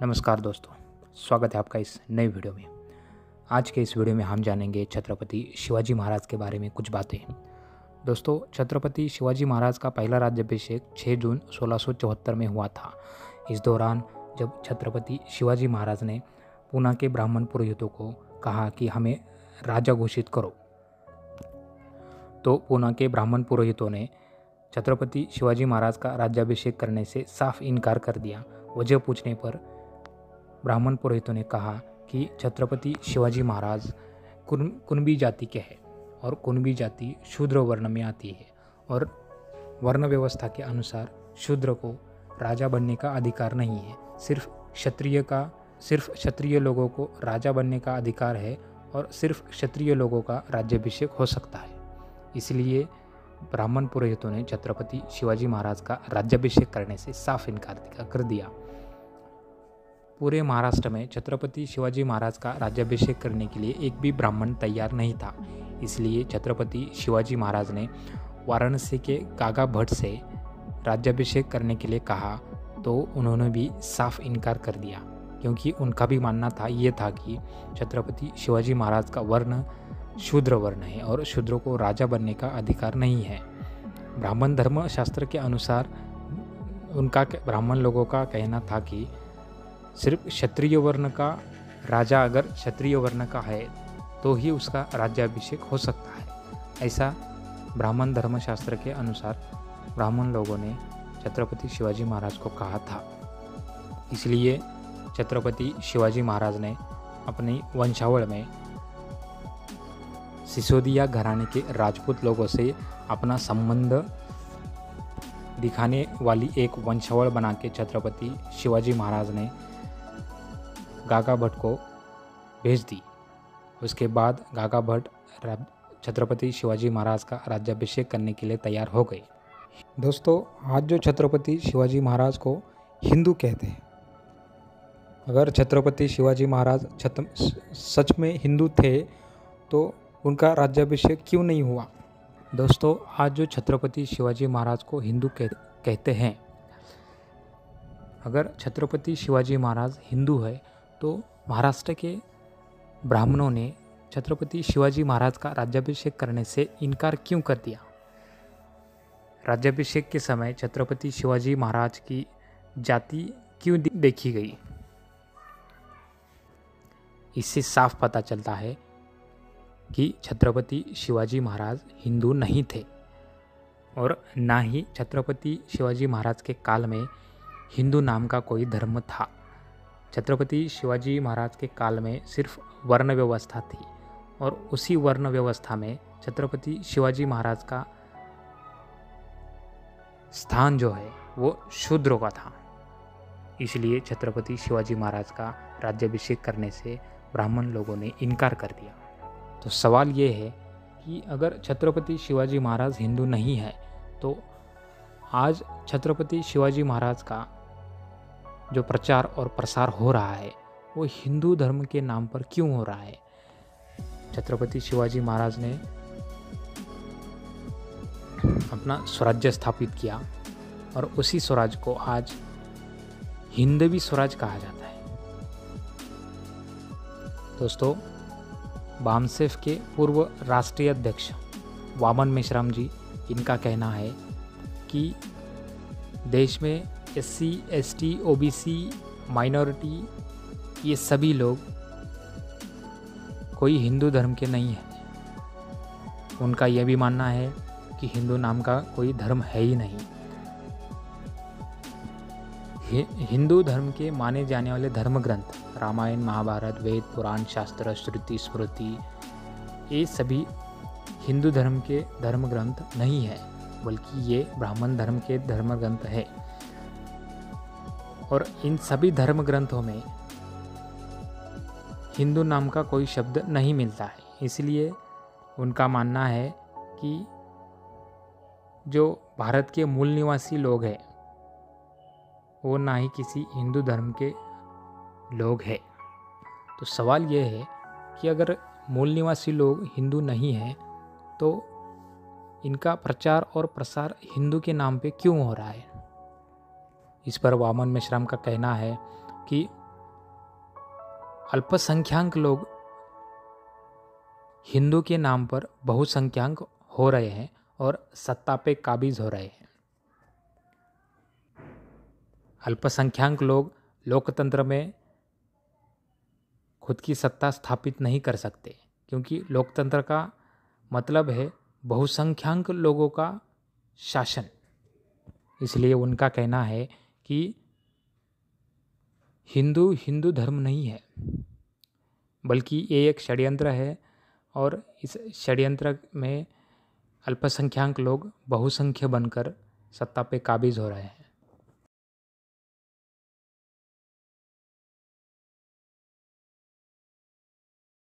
नमस्कार दोस्तों, स्वागत है आपका इस नए वीडियो में। आज के इस वीडियो में हम जानेंगे छत्रपति शिवाजी महाराज के बारे में कुछ बातें। दोस्तों, छत्रपति शिवाजी महाराज का पहला राज्याभिषेक 6 जून 1674 में हुआ था। इस दौरान जब छत्रपति शिवाजी महाराज ने पूना के ब्राह्मण पुरोहितों को कहा कि हमें राजा घोषित करो, तो पूना के ब्राह्मण पुरोहितों ने छत्रपति शिवाजी महाराज का राज्याभिषेक करने से साफ इनकार कर दिया। वजह पूछने पर ब्राह्मण पुरोहितों ने कहा कि छत्रपति शिवाजी महाराज कुणबी जाति के हैं और कुणबी जाति शूद्र वर्ण में आती है और वर्ण व्यवस्था के अनुसार शूद्र को राजा बनने का अधिकार नहीं है। सिर्फ क्षत्रिय लोगों को राजा बनने का अधिकार है और सिर्फ क्षत्रिय लोगों का राज्याभिषेक हो सकता है। इसलिए ब्राह्मण पुरोहितों ने छत्रपति शिवाजी महाराज का राज्याभिषेक करने से साफ इनकार कर दिया। पूरे महाराष्ट्र में छत्रपति शिवाजी महाराज का राज्याभिषेक करने के लिए एक भी ब्राह्मण तैयार नहीं था। इसलिए छत्रपति शिवाजी महाराज ने वाराणसी के गागा भट्ट से राज्याभिषेक करने के लिए कहा, तो उन्होंने भी साफ इनकार कर दिया, क्योंकि उनका भी मानना था कि छत्रपति शिवाजी महाराज का वर्ण शूद्र वर्ण है और शूद्रों को राजा बनने का अधिकार नहीं है। ब्राह्मण धर्म शास्त्र के अनुसार ब्राह्मण लोगों का कहना था कि सिर्फ क्षत्रिय वर्ण का राजा अगर क्षत्रिय वर्ण का है तो ही उसका राज्याभिषेक हो सकता है। ऐसा ब्राह्मण धर्मशास्त्र के अनुसार ब्राह्मण लोगों ने छत्रपति शिवाजी महाराज को कहा था। इसलिए छत्रपति शिवाजी महाराज ने अपनी वंशावळ में सिसोदिया घराने के राजपूत लोगों से अपना संबंध दिखाने वाली एक वंशावळ बना के छत्रपति शिवाजी महाराज ने गागा भट्ट को भेज दी। उसके बाद गागा भट्ट छत्रपति शिवाजी महाराज का राज्याभिषेक करने के लिए तैयार हो गए। दोस्तों, आज जो छत्रपति शिवाजी महाराज को हिंदू कहते हैं, अगर छत्रपति शिवाजी महाराज सच में हिंदू थे तो उनका राज्याभिषेक क्यों नहीं हुआ? दोस्तों, आज जो छत्रपति शिवाजी महाराज को हिंदू कहते हैं, अगर छत्रपति शिवाजी महाराज हिंदू है तो महाराष्ट्र के ब्राह्मणों ने छत्रपति शिवाजी महाराज का राज्याभिषेक करने से इनकार क्यों कर दिया? राज्याभिषेक के समय छत्रपति शिवाजी महाराज की जाति क्यों देखी गई? इससे साफ पता चलता है कि छत्रपति शिवाजी महाराज हिंदू नहीं थे और ना ही छत्रपति शिवाजी महाराज के काल में हिंदू नाम का कोई धर्म था। छत्रपति शिवाजी महाराज के काल में सिर्फ वर्ण व्यवस्था थी और उसी वर्ण व्यवस्था में छत्रपति शिवाजी महाराज का स्थान जो है वो शूद्रों का था। इसलिए छत्रपति शिवाजी महाराज का राज्याभिषेक करने से ब्राह्मण लोगों ने इनकार कर दिया। तो सवाल ये है कि अगर छत्रपति शिवाजी महाराज हिंदू नहीं है तो आज छत्रपति शिवाजी महाराज का जो प्रचार और प्रसार हो रहा है वो हिंदू धर्म के नाम पर क्यों हो रहा है? छत्रपति शिवाजी महाराज ने अपना स्वराज्य स्थापित किया और उसी स्वराज को आज हिंदवी स्वराज कहा जाता है। दोस्तों, बामसेफ के पूर्व राष्ट्रीय अध्यक्ष वामन मेश्राम जी, इनका कहना है कि देश में SC, ST, OBC, माइनॉरिटी ये सभी लोग कोई हिंदू धर्म के नहीं हैं। उनका यह भी मानना है कि हिंदू नाम का कोई धर्म है ही नहीं। हिंदू धर्म के माने जाने वाले धर्म ग्रंथ रामायण, महाभारत, वेद, पुराण, शास्त्र, श्रुति, स्मृति, ये सभी हिंदू धर्म के धर्म ग्रंथ नहीं है, बल्कि ये ब्राह्मण धर्म के धर्म ग्रंथ है। और इन सभी धर्म ग्रंथों में हिंदू नाम का कोई शब्द नहीं मिलता है। इसलिए उनका मानना है कि जो भारत के मूल निवासी लोग हैं वो ना ही किसी हिंदू धर्म के लोग हैं। तो सवाल ये है कि अगर मूल निवासी लोग हिंदू नहीं हैं तो इनका प्रचार और प्रसार हिंदू के नाम पे क्यों हो रहा है? इस पर वामन मेश्राम का कहना है कि अल्पसंख्यक लोग हिंदू के नाम पर बहुसंख्यक हो रहे हैं और सत्ता पे काबिज हो रहे हैं। अल्पसंख्यक लोग लोकतंत्र में खुद की सत्ता स्थापित नहीं कर सकते, क्योंकि लोकतंत्र का मतलब है बहुसंख्यक लोगों का शासन। इसलिए उनका कहना है कि हिंदू धर्म नहीं है, बल्कि ये एक षड्यंत्र है और इस षड्यंत्र में अल्पसंख्यक लोग बहुसंख्य बनकर सत्ता पे काबिज हो रहे हैं।